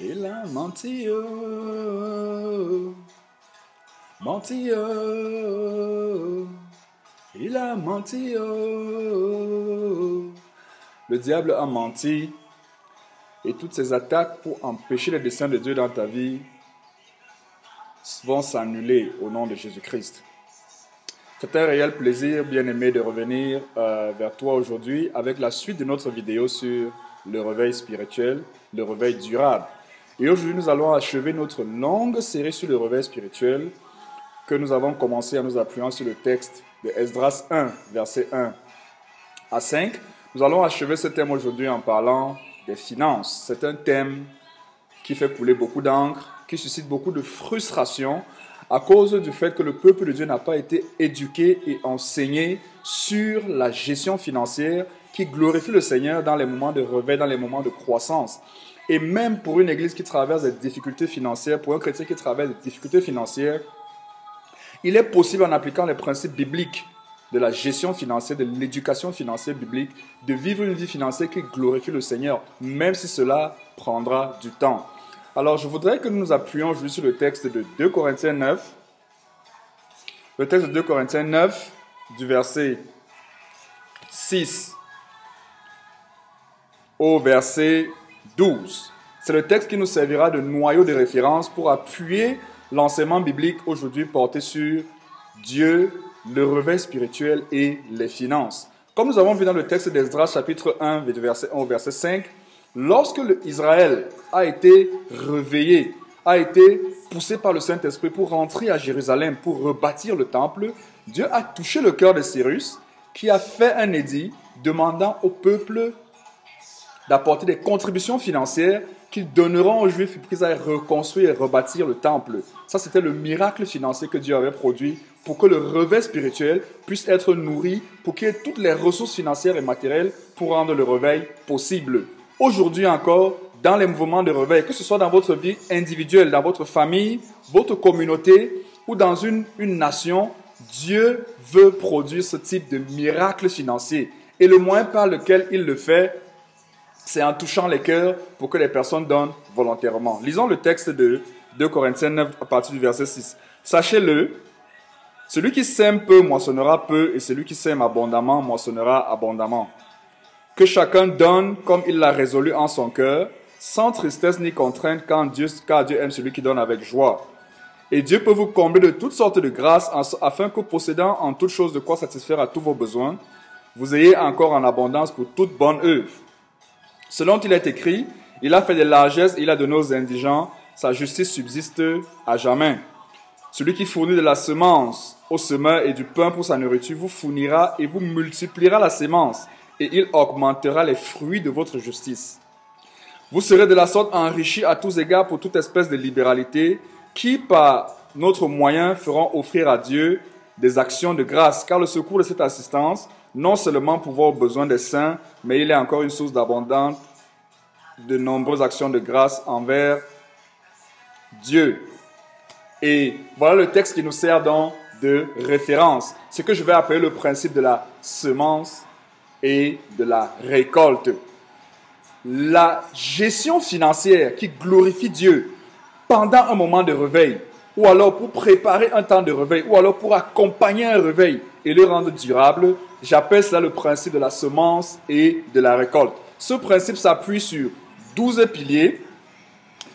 Il a menti, oh, menti, oh, il a menti, oh. Le diable a menti et toutes ses attaques pour empêcher les desseins de Dieu dans ta vie vont s'annuler au nom de Jésus-Christ. C'est un réel plaisir, bien-aimé, de revenir vers toi aujourd'hui avec la suite de notre vidéo sur le réveil spirituel, le réveil durable. Et aujourd'hui, nous allons achever notre longue série sur le réveil spirituel que nous avons commencé en nous appuyant sur le texte de Esdras 1, versets 1 à 5. Nous allons achever ce thème aujourd'hui en parlant des finances. C'est un thème qui fait couler beaucoup d'encre, qui suscite beaucoup de frustration à cause du fait que le peuple de Dieu n'a pas été éduqué et enseigné sur la gestion financière qui glorifie le Seigneur dans les moments de réveil, dans les moments de croissance. Et même pour une église qui traverse des difficultés financières, pour un chrétien qui traverse des difficultés financières, il est possible en appliquant les principes bibliques de la gestion financière, de l'éducation financière biblique, de vivre une vie financière qui glorifie le Seigneur, même si cela prendra du temps. Alors, je voudrais que nous nous appuyions aujourd'hui sur le texte de 2 Corinthiens 9. Le texte de 2 Corinthiens 9, du verset 6 au verset 12. C'est le texte qui nous servira de noyau de référence pour appuyer l'enseignement biblique aujourd'hui porté sur Dieu, le réveil spirituel et les finances. Comme nous avons vu dans le texte d'Esdras, chapitre 1, du verset 1 au verset 5, lorsque Israël a été réveillé, a été poussé par le Saint-Esprit pour rentrer à Jérusalem, pour rebâtir le temple, Dieu a touché le cœur de Cyrus, qui a fait un édit demandant au peuple d'apporter des contributions financières qu'ils donneront aux Juifs pour qu'ils aillent reconstruire et rebâtir le temple. Ça, c'était le miracle financier que Dieu avait produit pour que le réveil spirituel puisse être nourri, pour qu'il y ait toutes les ressources financières et matérielles pour rendre le réveil possible. Aujourd'hui encore, dans les mouvements de réveil, que ce soit dans votre vie individuelle, dans votre famille, votre communauté ou dans une nation, Dieu veut produire ce type de miracle financier. Et le moyen par lequel il le fait, c'est en touchant les cœurs pour que les personnes donnent volontairement. Lisons le texte de 2 Corinthiens 9 à partir du verset 6. Sachez-le, celui qui sème peu moissonnera peu et celui qui sème abondamment moissonnera abondamment. Que chacun donne comme il l'a résolu en son cœur, sans tristesse ni contrainte, car Dieu aime celui qui donne avec joie. Et Dieu peut vous combler de toutes sortes de grâces afin que, possédant en toutes choses de quoi satisfaire à tous vos besoins, vous ayez encore en abondance pour toute bonne œuvre. Selon il est écrit, il a fait des largesses et il a donné aux indigents, sa justice subsiste à jamais. Celui qui fournit de la semence au semeur et du pain pour sa nourriture vous fournira et vous multipliera la semence, et il augmentera les fruits de votre justice. Vous serez de la sorte enrichis à tous égards pour toute espèce de libéralité, qui par notre moyen feront offrir à Dieu des actions de grâce, car le secours de cette assistance, non seulement pour vos besoins des saints, mais il est encore une source d'abondance de nombreuses actions de grâce envers Dieu. Et voilà le texte qui nous sert donc de référence. Ce que je vais appeler le principe de la semence et de la récolte. La gestion financière qui glorifie Dieu pendant un moment de réveil, ou alors pour préparer un temps de réveil, ou alors pour accompagner un réveil et le rendre durable, j'appelle cela le principe de la semence et de la récolte. Ce principe s'appuie sur 12 piliers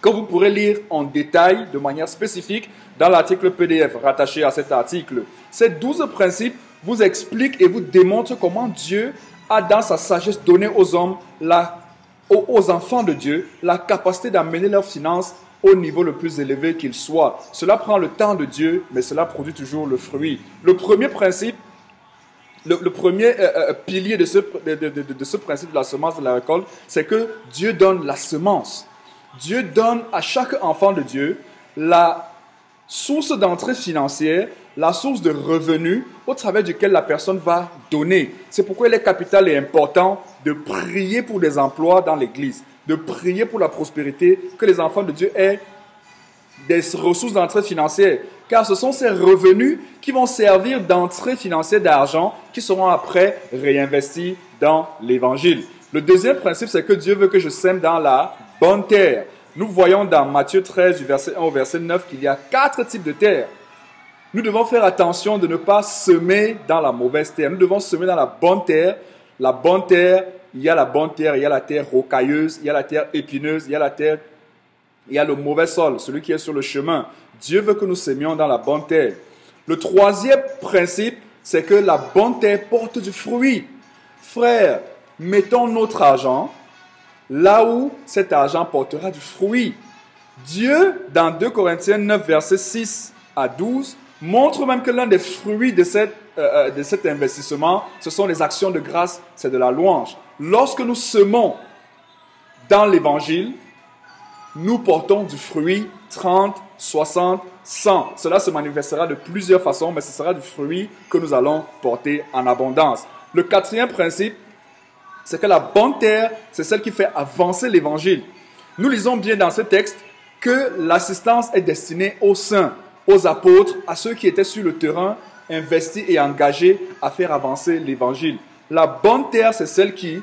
que vous pourrez lire en détail de manière spécifique dans l'article PDF rattaché à cet article. Ces 12 principes vous expliquent et vous démontrent comment Dieu a dans sa sagesse donné aux hommes, aux enfants de Dieu, la capacité d'amener leurs finances au niveau le plus élevé qu'il soit. Cela prend le temps de Dieu, mais cela produit toujours le fruit. Le premier principe, le premier pilier de ce principe de la semence de la récolte, c'est que Dieu donne la semence. Dieu donne à chaque enfant de Dieu la source d'entrée financière, la source de revenus au travers duquel la personne va donner. C'est pourquoi il est capital et important de prier pour des emplois dans l'Église, de prier pour la prospérité, que les enfants de Dieu aient des ressources d'entrée financière, car ce sont ces revenus qui vont servir d'entrée financière d'argent qui seront après réinvestis dans l'Évangile. Le deuxième principe, c'est que Dieu veut que je sème dans la bonne terre. Nous voyons dans Matthieu 13, du verset 1 au verset 9, qu'il y a 4 types de terre. Nous devons faire attention de ne pas semer dans la mauvaise terre. Nous devons semer dans la bonne terre. La bonne terre, il y a la bonne terre, il y a la terre rocailleuse, il y a la terre épineuse, il y a le mauvais sol, celui qui est sur le chemin. Dieu veut que nous sémions dans la bonne terre. Le troisième principe, c'est que la bonne terre porte du fruit. Frère, mettons notre argent là où cet argent portera du fruit. Dieu, dans 2 Corinthiens 9, versets 6 à 12, montre même que l'un des fruits de cet investissement, ce sont les actions de grâce, c'est de la louange. Lorsque nous semons dans l'évangile, nous portons du fruit 30, 60, 100. Cela se manifestera de plusieurs façons, mais ce sera du fruit que nous allons porter en abondance. Le quatrième principe, c'est que la bonne terre, c'est celle qui fait avancer l'évangile. Nous lisons bien dans ce texte que l'assistance est destinée aux saints, aux apôtres, à ceux qui étaient sur le terrain, investis et engagés à faire avancer l'évangile. La bonne terre, c'est celle qui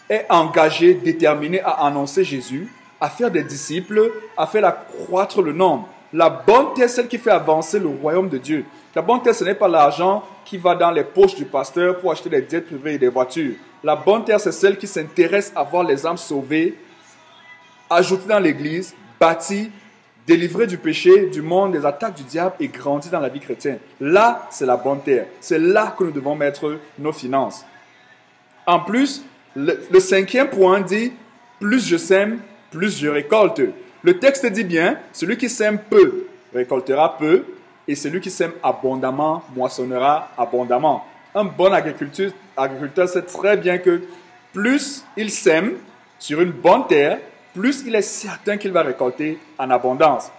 est engagée, déterminée à annoncer Jésus, à faire des disciples, à faire accroître le nombre. La bonne terre, c'est celle qui fait avancer le royaume de Dieu. La bonne terre, ce n'est pas l'argent qui va dans les poches du pasteur pour acheter des jets privés et des voitures. La bonne terre, c'est celle qui s'intéresse à voir les âmes sauvées, ajoutées dans l'église, bâties, délivrées du péché, du monde, des attaques du diable et grandies dans la vie chrétienne. Là, c'est la bonne terre. C'est là que nous devons mettre nos finances. En plus, le cinquième point dit, plus je sème, plus je récolte. Le texte dit bien, celui qui sème peu récoltera peu, et celui qui sème abondamment moissonnera abondamment. Un bon agriculteur sait très bien que plus il sème sur une bonne terre, plus il est certain qu'il va récolter en abondance.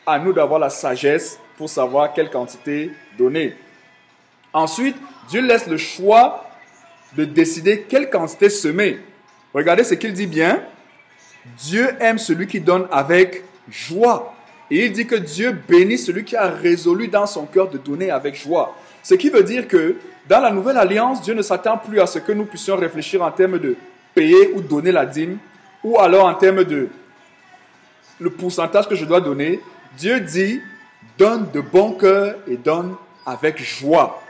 À nous d'avoir la sagesse pour savoir quelle quantité donner. Ensuite, Dieu laisse le choix de décider quelle quantité semer. Regardez ce qu'il dit bien. Dieu aime celui qui donne avec joie. Et il dit que Dieu bénit celui qui a résolu dans son cœur de donner avec joie. Ce qui veut dire que dans la nouvelle alliance, Dieu ne s'attend plus à ce que nous puissions réfléchir en termes de payer ou donner la dîme, ou alors en termes de le pourcentage que je dois donner. Dieu dit, donne de bon cœur et donne avec joie.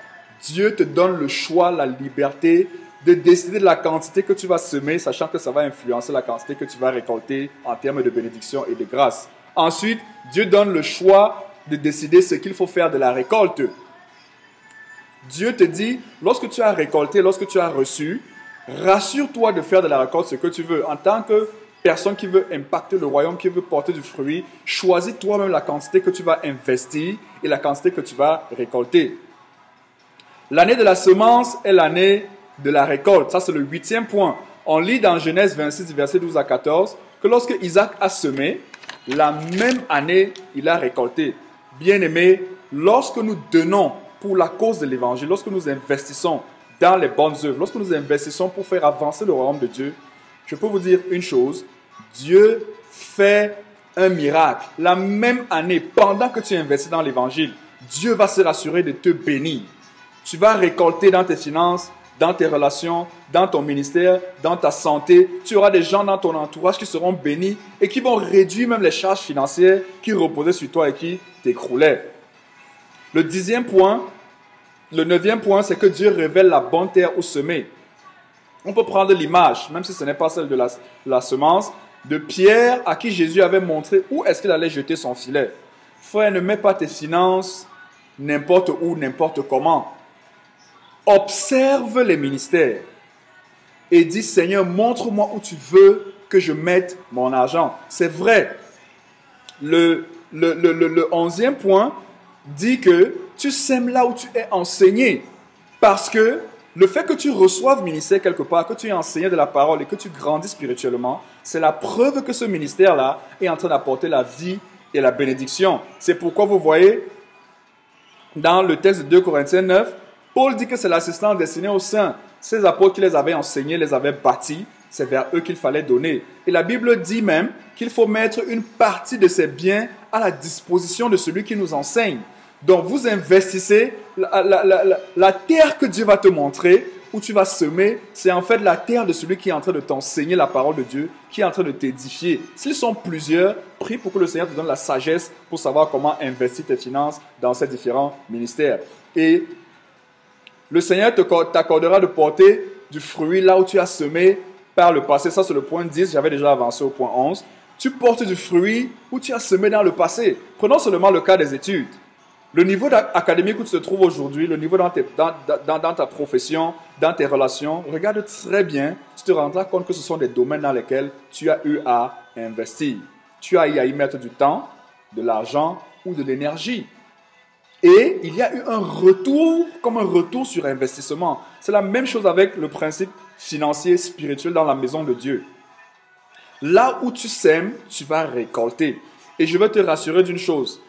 Dieu te donne le choix, la liberté de décider de la quantité que tu vas semer, sachant que ça va influencer la quantité que tu vas récolter en termes de bénédiction et de grâce. Ensuite, Dieu donne le choix de décider ce qu'il faut faire de la récolte. Dieu te dit, lorsque tu as récolté, lorsque tu as reçu, rassure-toi de faire de la récolte ce que tu veux. En tant que personne qui veut impacter le royaume, qui veut porter du fruit, choisis toi-même la quantité que tu vas investir et la quantité que tu vas récolter. L'année de la semence est l'année de la récolte. Ça, c'est le 8e point. On lit dans Genèse 26, verset 12 à 14, que lorsque Isaac a semé, la même année, il a récolté. Bien-aimés, lorsque nous donnons pour la cause de l'évangile, lorsque nous investissons dans les bonnes œuvres, lorsque nous investissons pour faire avancer le royaume de Dieu, je peux vous dire une chose, Dieu fait un miracle. La même année, pendant que tu investis dans l'évangile, Dieu va se rassurer de te bénir. Tu vas récolter dans tes finances, dans tes relations, dans ton ministère, dans ta santé. Tu auras des gens dans ton entourage qui seront bénis et qui vont réduire même les charges financières qui reposaient sur toi et qui t'écroulaient. Le 10e point, le 9e point, c'est que Dieu révèle la bonne terre où semer. On peut prendre l'image, même si ce n'est pas celle de la semence, de Pierre à qui Jésus avait montré où est-ce qu'il allait jeter son filet. Frère, ne mets pas tes finances n'importe où, n'importe comment. Observe les ministères et dis, Seigneur, montre-moi où tu veux que je mette mon argent. C'est vrai. Le 11e point dit que tu sèmes là où tu es enseigné. Parce que le fait que tu reçoives ministère quelque part, que tu es enseigné de la parole et que tu grandis spirituellement, c'est la preuve que ce ministère-là est en train d'apporter la vie et la bénédiction. C'est pourquoi vous voyez, dans le texte de 2 Corinthiens 9, Paul dit que c'est l'assistance destinée aux saints. Ces apôtres qui les avaient enseignés, les avaient bâtis, c'est vers eux qu'il fallait donner. Et la Bible dit même qu'il faut mettre une partie de ces biens à la disposition de celui qui nous enseigne. Donc vous investissez la terre que Dieu va te montrer, où tu vas semer, c'est en fait la terre de celui qui est en train de t'enseigner la parole de Dieu, qui est en train de t'édifier. S'ils sont plusieurs, prie pour que le Seigneur te donne la sagesse pour savoir comment investir tes finances dans ces différents ministères. Et le Seigneur t'accordera de porter du fruit là où tu as semé par le passé. Ça, c'est le point 10. J'avais déjà avancé au point 11. Tu portes du fruit où tu as semé dans le passé. Prenons seulement le cas des études. Le niveau académique où tu te trouves aujourd'hui, le niveau dans ta profession, dans tes relations, regarde très bien, tu te rendras compte que ce sont des domaines dans lesquels tu as eu à investir. Tu as eu à y mettre du temps, de l'argent ou de l'énergie. Et il y a eu un retour, comme un retour sur investissement. C'est la même chose avec le principe financier, spirituel dans la maison de Dieu. Là où tu sèmes, tu vas récolter. Et je veux te rassurer d'une chose.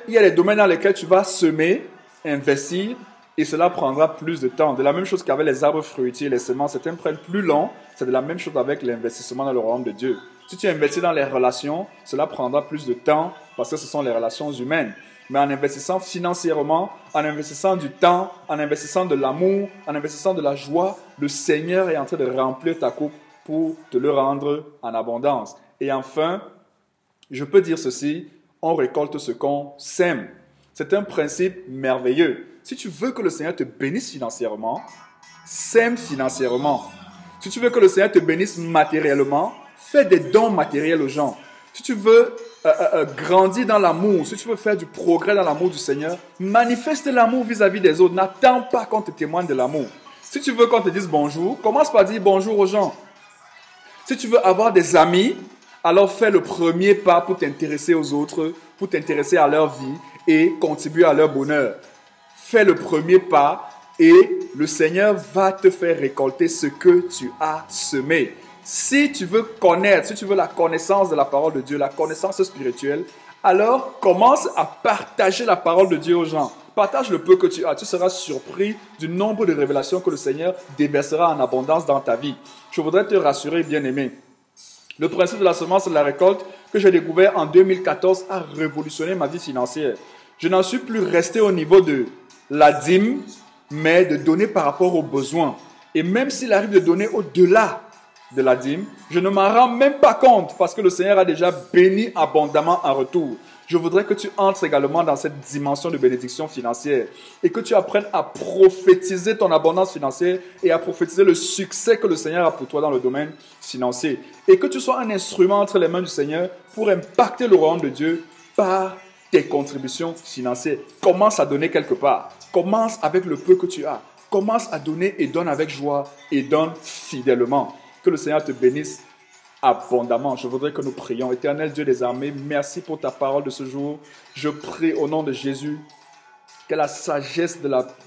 Il y a des domaines dans lesquels tu vas semer, investir, et cela prendra plus de temps. De la même chose qu'avec les arbres fruitiers, les semences, certains prennent plus long. C'est de la même chose avec l'investissement dans le royaume de Dieu. Si tu investis dans les relations, cela prendra plus de temps parce que ce sont les relations humaines. Mais en investissant financièrement, en investissant du temps, en investissant de l'amour, en investissant de la joie, le Seigneur est en train de remplir ta coupe pour te le rendre en abondance. Et enfin, je peux dire ceci, on récolte ce qu'on sème. C'est un principe merveilleux. Si tu veux que le Seigneur te bénisse financièrement, sème financièrement. Si tu veux que le Seigneur te bénisse matériellement, fais des dons matériels aux gens. Si tu veux grandir dans l'amour, si tu veux faire du progrès dans l'amour du Seigneur, manifeste l'amour vis-à-vis des autres. N'attends pas qu'on te témoigne de l'amour. Si tu veux qu'on te dise bonjour, commence par dire bonjour aux gens. Si tu veux avoir des amis, alors fais le premier pas pour t'intéresser aux autres, pour t'intéresser à leur vie et contribuer à leur bonheur. Fais le premier pas et le Seigneur va te faire récolter ce que tu as semé. Si tu veux connaître, si tu veux la connaissance de la parole de Dieu, la connaissance spirituelle, alors commence à partager la parole de Dieu aux gens. Partage le peu que tu as. Tu seras surpris du nombre de révélations que le Seigneur déversera en abondance dans ta vie. Je voudrais te rassurer, bien-aimé. Le principe de la semence et de la récolte que j'ai découvert en 2014 a révolutionné ma vie financière. Je n'en suis plus resté au niveau de la dîme, mais de donner par rapport aux besoins. Et même s'il arrive de donner au-delà de la dîme, je ne m'en rends même pas compte parce que le Seigneur a déjà béni abondamment en retour. Je voudrais que tu entres également dans cette dimension de bénédiction financière et que tu apprennes à prophétiser ton abondance financière et à prophétiser le succès que le Seigneur a pour toi dans le domaine financier. Et que tu sois un instrument entre les mains du Seigneur pour impacter le royaume de Dieu par tes contributions financières. Commence à donner quelque part. Commence avec le peu que tu as. Commence à donner et donne avec joie et donne fidèlement. Que le Seigneur te bénisse abondamment. Je voudrais que nous prions. Éternel Dieu des armées, merci pour ta parole de ce jour. Je prie au nom de Jésus que la sagesse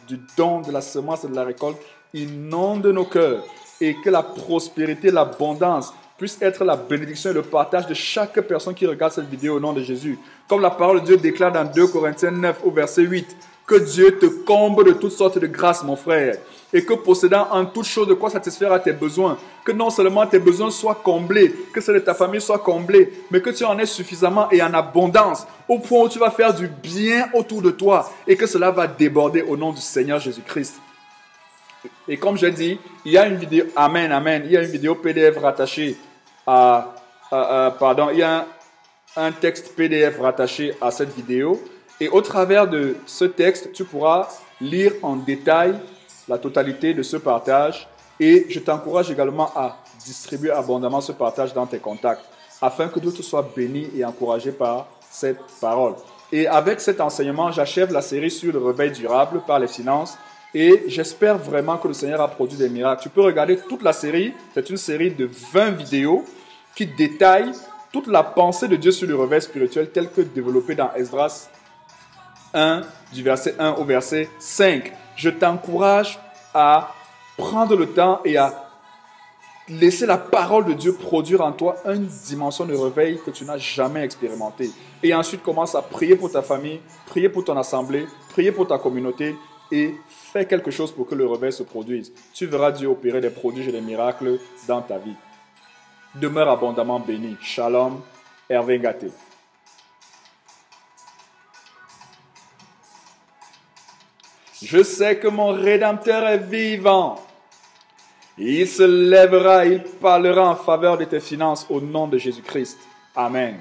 du don, de la semence et de la récolte inonde nos cœurs et que la prospérité, l'abondance puisse être la bénédiction et le partage de chaque personne qui regarde cette vidéo au nom de Jésus. Comme la parole de Dieu déclare dans 2 Corinthiens 9 au verset 8, que Dieu te comble de toutes sortes de grâces, mon frère, et que possédant en toutes choses de quoi satisfaire à tes besoins, que non seulement tes besoins soient comblés, que ceux de ta famille soient comblés, mais que tu en aies suffisamment et en abondance, au point où tu vas faire du bien autour de toi, et que cela va déborder au nom du Seigneur Jésus-Christ. Et comme je dis, il y a une vidéo, amen, amen, il y a une vidéo PDF rattachée il y a un texte PDF rattaché à cette vidéo. Et au travers de ce texte, tu pourras lire en détail la totalité de ce partage. Et je t'encourage également à distribuer abondamment ce partage dans tes contacts, afin que d'autres soient bénis et encouragés par cette parole. Et avec cet enseignement, j'achève la série sur le réveil durable par les finances. Et j'espère vraiment que le Seigneur a produit des miracles. Tu peux regarder toute la série. C'est une série de 20 vidéos qui détaillent toute la pensée de Dieu sur le réveil spirituel tel que développé dans Esdras 1, du verset 1 au verset 5. Je t'encourage à prendre le temps et à laisser la parole de Dieu produire en toi une dimension de réveil que tu n'as jamais expérimentée. Et ensuite, commence à prier pour ta famille, prier pour ton assemblée, prier pour ta communauté et fais quelque chose pour que le réveil se produise. Tu verras Dieu opérer des prodiges et des miracles dans ta vie. Demeure abondamment béni. Shalom, Hervé Ngaté. Je sais que mon Rédempteur est vivant. Il se lèvera, il parlera en faveur de tes finances au nom de Jésus-Christ. Amen.